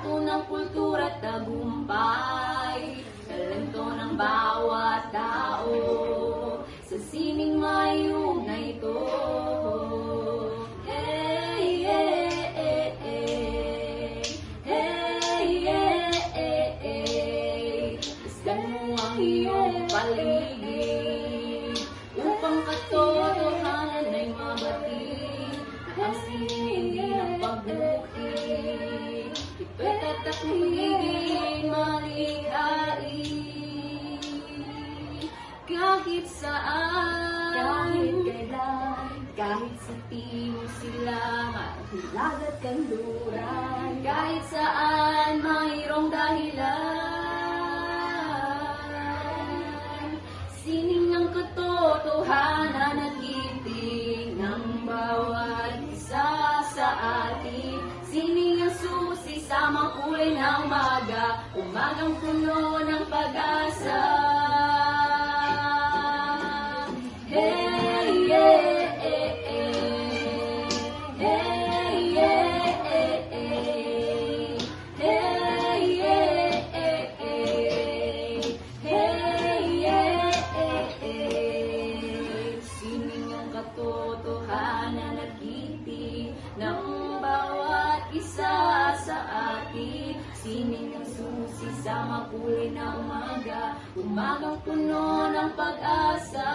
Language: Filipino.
kanto ng kultura at tagumpay, talento ng bawat tao, sa sining mayong na ito. Hey, hey, hey, hey. Hey, hey, hey, hey. Isdan mo ang iyong paligid upang katotohanan ay mabatid. Ang sining ng pagbukid, ito'y tatakligin, malikhain. Kahit saan, kahit kailan, kahit sa timog silangan, hilag at kanluran, kahit saan mayroong dahilan. Sining ng katotohanan at giting ng bawat isa sa atin. Sining ang susi sa makulay na umaga, umagang puno ng pag-asa. Hey, yeah, eh, eh. Hey, yeah, eh, eh. Hey, yeah, eh, eh. Hey, yeah, eh, eh. Sining ang katotohanan at giting ng bawat isa sa atin. Sining ang susi sa makulay na umaga, umagang puno ng pag-asa.